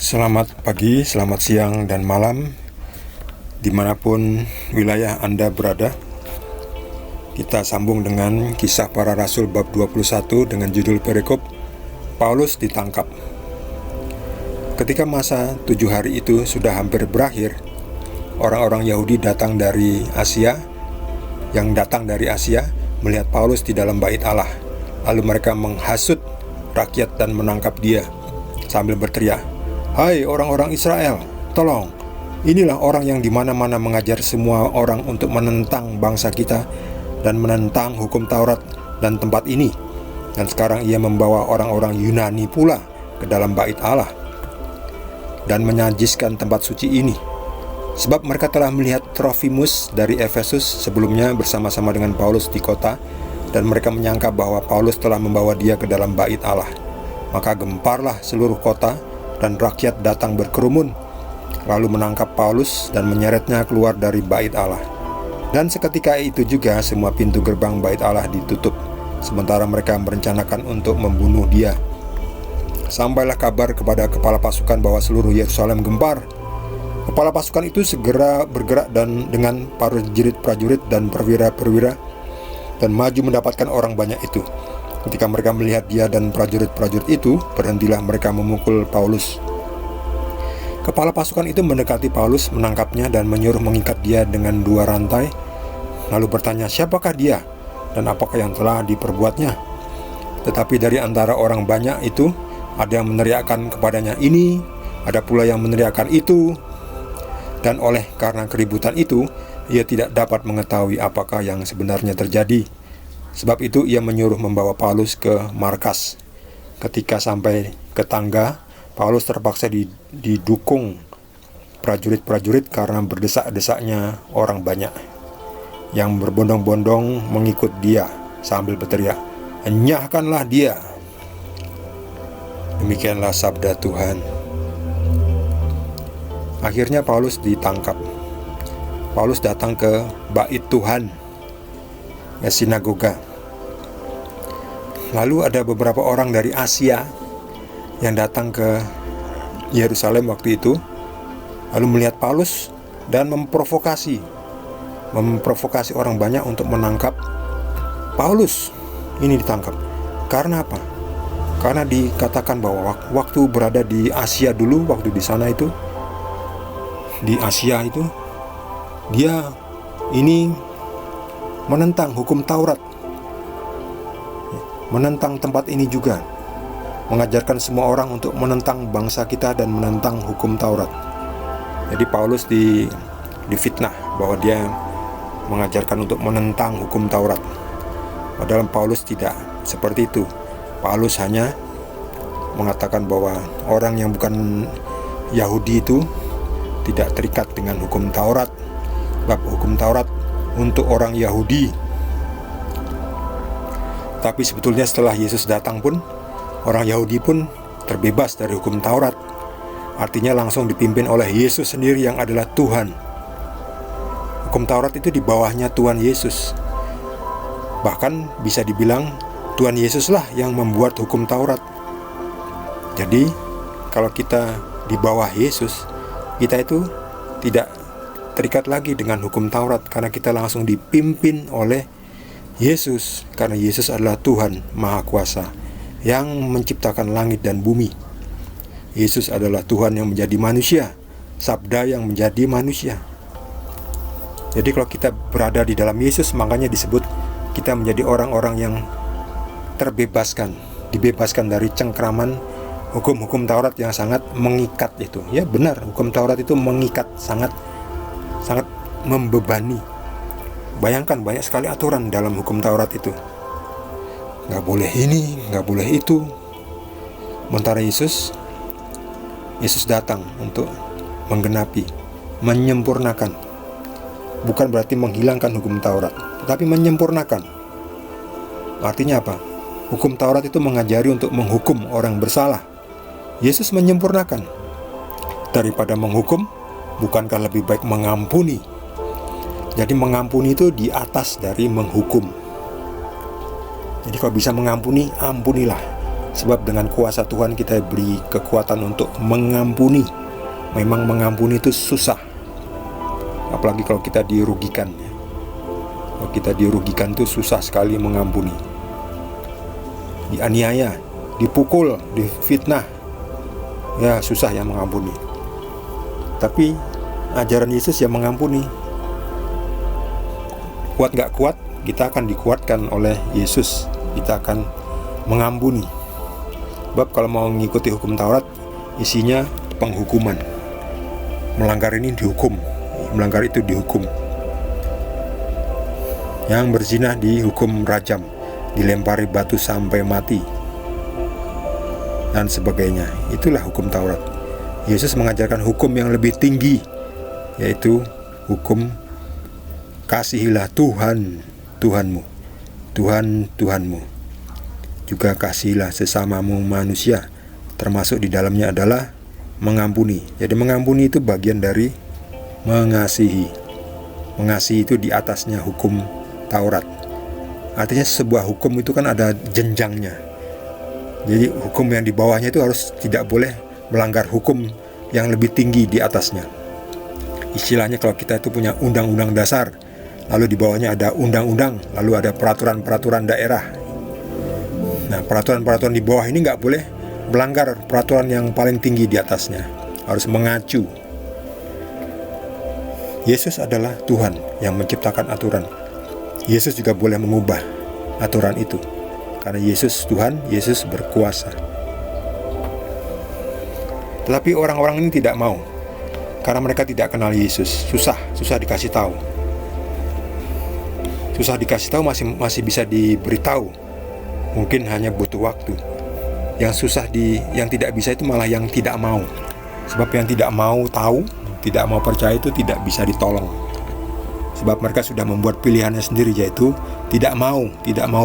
Selamat pagi, selamat siang, dan malam dimanapun wilayah Anda berada. Kita sambung dengan Kisah Para Rasul bab 21 dengan judul perikop Paulus ditangkap. Ketika masa 7 hari itu sudah hampir berakhir, orang-orang Yahudi yang datang dari Asia melihat Paulus di dalam bait Allah. Lalu mereka menghasut rakyat dan menangkap dia sambil berteriak, "Hai orang-orang Israel, tolong, inilah orang yang di mana-mana mengajar semua orang untuk menentang bangsa kita dan menentang hukum Taurat dan tempat ini. Dan sekarang ia membawa orang-orang Yunani pula ke dalam bait Allah dan menajiskan tempat suci ini. Sebab mereka telah melihat Trofimus dari Efesus sebelumnya bersama-sama dengan Paulus di kota, dan mereka menyangka bahwa Paulus telah membawa dia ke dalam bait Allah. Maka gemparlah seluruh kota dan rakyat datang berkerumun, lalu menangkap Paulus dan menyeretnya keluar dari bait Allah. Dan seketika itu juga semua pintu gerbang bait Allah ditutup, sementara mereka merencanakan untuk membunuh dia. Sampailah kabar kepada kepala pasukan bahwa seluruh Yerusalem gempar. Kepala pasukan itu segera bergerak dan dengan prajurit dan perwira-perwira dan maju mendapatkan orang banyak itu. Ketika mereka melihat dia dan prajurit-prajurit itu, berhentilah mereka memukul Paulus. Kepala pasukan itu mendekati Paulus, menangkapnya dan menyuruh mengikat dia dengan 2 rantai, lalu bertanya, "Siapakah dia dan apakah yang telah diperbuatnya?" Tetapi dari antara orang banyak itu, ada yang meneriakkan kepadanya ini, ada pula yang meneriakkan itu. Dan oleh karena keributan itu, ia tidak dapat mengetahui apakah yang sebenarnya terjadi. Sebab itu ia menyuruh membawa Paulus ke markas. Ketika sampai ke tangga, Paulus terpaksa didukung prajurit-prajurit karena berdesak-desaknya orang banyak yang berbondong-bondong mengikut dia sambil berteriak, "Enyahkanlah dia!" Demikianlah sabda Tuhan. Akhirnya Paulus ditangkap. Paulus datang ke bait Tuhan, sinagoga. Lalu ada beberapa orang dari Asia yang datang ke Yerusalem waktu itu, lalu melihat Paulus dan memprovokasi orang banyak untuk menangkap Paulus. Ini ditangkap. Karena apa? Karena dikatakan bahwa waktu berada di Asia dulu, waktu di sana itu, di Asia itu, dia ini menentang hukum Taurat, menentang tempat ini juga, mengajarkan semua orang untuk menentang bangsa kita dan menentang hukum Taurat. Jadi Paulus difitnah bahwa dia mengajarkan untuk menentang hukum Taurat. Padahal Paulus tidak seperti itu. Paulus hanya mengatakan bahwa orang yang bukan Yahudi itu tidak terikat dengan hukum Taurat. Bab hukum Taurat untuk orang Yahudi. Tapi sebetulnya setelah Yesus datang pun, orang Yahudi pun terbebas dari hukum Taurat. Artinya langsung dipimpin oleh Yesus sendiri yang adalah Tuhan. Hukum Taurat itu di bawahnya Tuhan Yesus. Bahkan bisa dibilang Tuhan Yesuslah yang membuat hukum Taurat. Jadi kalau kita di bawah Yesus, kita itu tidak terikat lagi dengan hukum Taurat, karena kita langsung dipimpin oleh Yesus, karena Yesus adalah Tuhan Maha Kuasa yang menciptakan langit dan bumi. Yesus adalah Tuhan yang menjadi manusia, Sabda yang menjadi manusia. Jadi kalau kita berada di dalam Yesus, makanya disebut kita menjadi orang-orang yang dibebaskan dari cengkraman hukum-hukum Taurat yang sangat mengikat itu. Ya benar, hukum Taurat itu mengikat, sangat membebani. Bayangkan banyak sekali aturan dalam hukum Taurat itu. Gak boleh ini, gak boleh itu. Sementara Yesus datang untuk menggenapi, menyempurnakan. Bukan berarti menghilangkan hukum Taurat, tetapi menyempurnakan. Artinya apa? Hukum Taurat itu mengajari untuk menghukum orang bersalah. Yesus menyempurnakan. Daripada menghukum, bukankah lebih baik mengampuni? Jadi mengampuni itu di atas dari menghukum. Jadi kalau bisa mengampuni, ampunilah. Sebab dengan kuasa Tuhan kita beri kekuatan untuk mengampuni. Memang mengampuni itu susah, apalagi kalau kita dirugikan. Kalau kita dirugikan itu susah sekali mengampuni. Dianiaya, dipukul, difitnah, ya susah ya mengampuni. Tapi ajaran Yesus yang mengampuni. Kuat gak kuat, kita akan dikuatkan oleh Yesus. Kita akan mengampuni. Sebab kalau mau mengikuti hukum Taurat, isinya penghukuman. Melanggar ini dihukum, melanggar itu dihukum. Yang berzina dihukum rajam, dilempari batu sampai mati, dan sebagainya. Itulah hukum Taurat. Yesus mengajarkan hukum yang lebih tinggi, yaitu hukum kasihilah Tuhan Tuhanmu, Tuhan Tuhanmu. Juga kasihilah sesamamu manusia, termasuk di dalamnya adalah mengampuni. Jadi mengampuni itu bagian dari mengasihi. Mengasihi itu di atasnya hukum Taurat. Artinya sebuah hukum itu kan ada jenjangnya. Jadi hukum yang di bawahnya itu harus tidak boleh melanggar hukum yang lebih tinggi di atasnya. Istilahnya kalau kita itu punya undang-undang dasar, lalu di bawahnya ada undang-undang, lalu ada peraturan-peraturan daerah. Nah, peraturan-peraturan di bawah ini nggak boleh melanggar peraturan yang paling tinggi di atasnya. Harus mengacu. Yesus adalah Tuhan yang menciptakan aturan. Yesus juga boleh mengubah aturan itu. Karena Yesus Tuhan, Yesus berkuasa. Tetapi orang-orang ini tidak mau. Karena mereka tidak kenal Yesus. Susah dikasih tahu. Susah dikasih tahu, masih bisa diberitahu. Mungkin hanya butuh waktu. Yang yang tidak bisa itu malah yang tidak mau. Sebab yang tidak mau tahu, tidak mau percaya itu tidak bisa ditolong. Sebab mereka sudah membuat pilihannya sendiri, yaitu tidak mau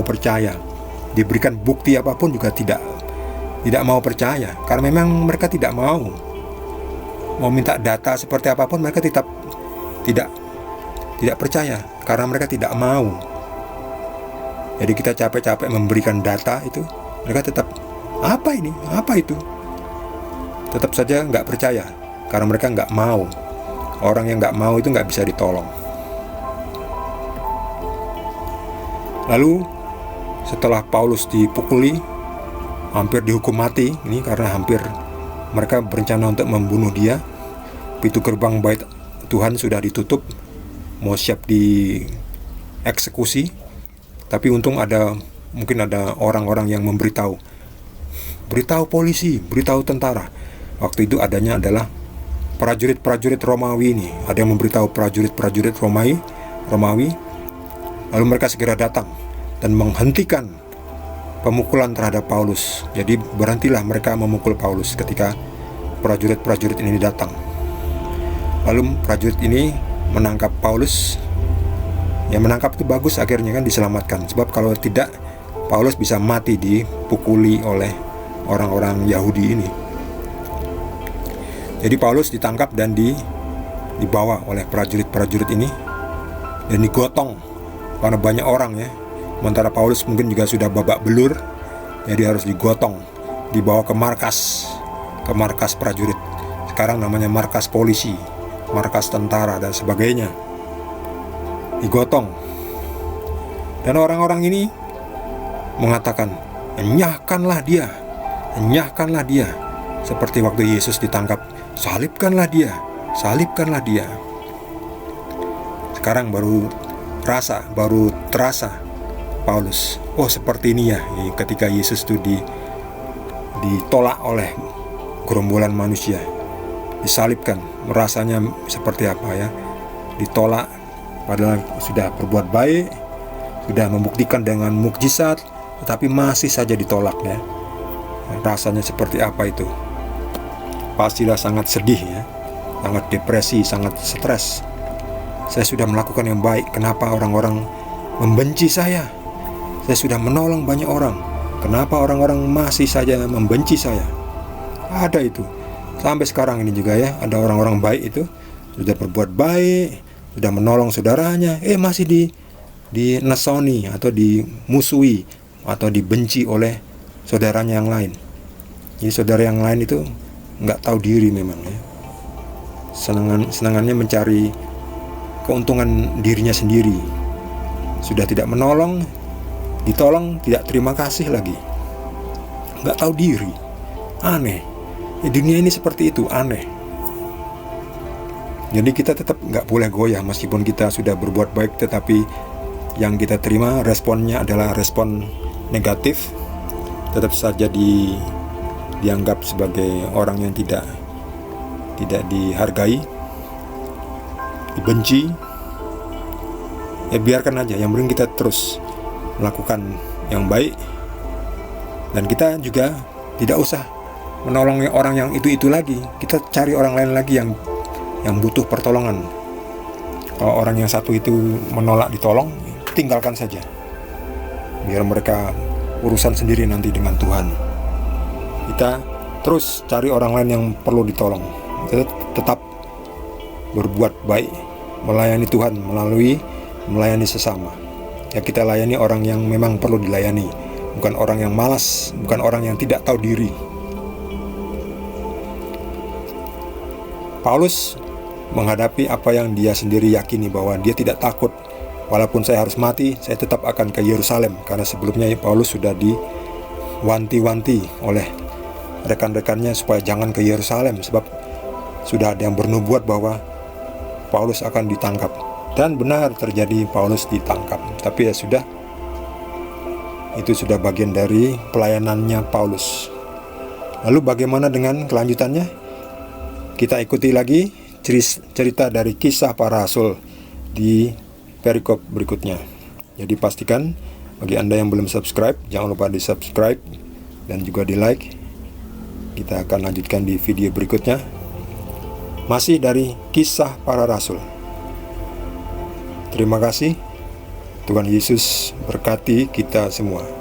percaya. Diberikan bukti apapun juga tidak mau percaya. Karena memang mereka tidak mau. Mau minta data seperti apapun mereka tetap tidak percaya. Karena mereka tidak mau. Jadi kita capek-capek memberikan data itu, mereka tetap, apa ini? Apa itu? Tetap saja nggak percaya, karena mereka nggak mau. Orang yang nggak mau itu nggak bisa ditolong. Lalu setelah Paulus dipukuli, hampir dihukum mati, ini karena hampir mereka berencana untuk membunuh dia. Pintu gerbang bait Tuhan sudah ditutup, mau siap dieksekusi. Tapi untung mungkin ada orang-orang yang beritahu polisi, beritahu tentara. Waktu itu adanya adalah prajurit-prajurit Romawi ini. Ada yang memberitahu prajurit-prajurit Romawi. Lalu mereka segera datang dan menghentikan pemukulan terhadap Paulus. Jadi berhentilah mereka memukul Paulus ketika prajurit-prajurit ini datang. Lalu prajurit ini menangkap Paulus. Ya, menangkap itu bagus, akhirnya kan diselamatkan. Sebab kalau tidak, Paulus bisa mati dipukuli oleh orang-orang Yahudi ini. Jadi Paulus ditangkap dan dibawa oleh prajurit-prajurit ini dan digotong karena banyak orang ya. Sementara Paulus mungkin juga sudah babak belur, jadi harus digotong, dibawa ke markas prajurit. Sekarang namanya markas polisi, markas tentara dan sebagainya. Digotong. Dan orang-orang ini mengatakan, enyahkanlah dia. Seperti waktu Yesus ditangkap, salibkanlah dia. Sekarang baru terasa Paulus, oh seperti ini ya, ketika Yesus itu ditolak oleh gerombolan manusia, disalibkan, rasanya seperti apa ya, ditolak. Padahal sudah berbuat baik, sudah membuktikan dengan mukjizat, tetapi masih saja ditolak ya. Rasanya seperti apa itu? Pastilah sangat sedih ya, sangat depresi, sangat stres. Saya sudah melakukan yang baik, kenapa orang-orang membenci saya? Saya sudah menolong banyak orang, kenapa orang-orang masih saja membenci saya? Ada itu. Sampai sekarang ini juga ya, ada orang-orang baik itu sudah berbuat baik, sudah menolong saudaranya, masih dinesoni atau dimusuhi atau dibenci oleh saudaranya yang lain. Jadi saudara yang lain itu nggak tahu diri memang ya. Senangannya mencari keuntungan dirinya sendiri. Sudah tidak menolong, ditolong tidak terima kasih lagi. Nggak tahu diri. Aneh. Dunia ini seperti itu, aneh. Jadi kita tetap nggak boleh goyah meskipun kita sudah berbuat baik, tetapi yang kita terima responnya adalah respon negatif. Tetap saja dianggap sebagai orang yang tidak dihargai, dibenci. Ya biarkan aja, yang penting kita terus melakukan yang baik, dan kita juga tidak usah menolong orang yang itu lagi. Kita cari orang lain lagi yang butuh pertolongan. Kalau orang yang satu itu menolak ditolong, tinggalkan saja, biar mereka urusan sendiri nanti dengan Tuhan. Kita terus cari orang lain yang perlu ditolong. Kita tetap berbuat baik, melayani Tuhan melayani sesama. Ya, kita layani orang yang memang perlu dilayani, bukan orang yang malas, bukan orang yang tidak tahu diri. Paulus menghadapi apa yang dia sendiri yakini, bahwa dia tidak takut. Walaupun saya harus mati, saya tetap akan ke Yerusalem. Karena sebelumnya Paulus sudah diwanti-wanti oleh rekan-rekannya supaya jangan ke Yerusalem, sebab sudah ada yang bernubuat bahwa Paulus akan ditangkap. Dan benar terjadi, Paulus ditangkap. Tapi ya sudah, itu sudah bagian dari pelayanannya Paulus. Lalu bagaimana dengan kelanjutannya? Kita ikuti lagi cerita dari Kisah Para Rasul di perikop berikutnya. Jadi pastikan, bagi Anda yang belum subscribe, jangan lupa di subscribe dan juga di like. Kita akan lanjutkan di video berikutnya, masih dari Kisah Para Rasul. Terima kasih. Tuhan Yesus berkati kita semua.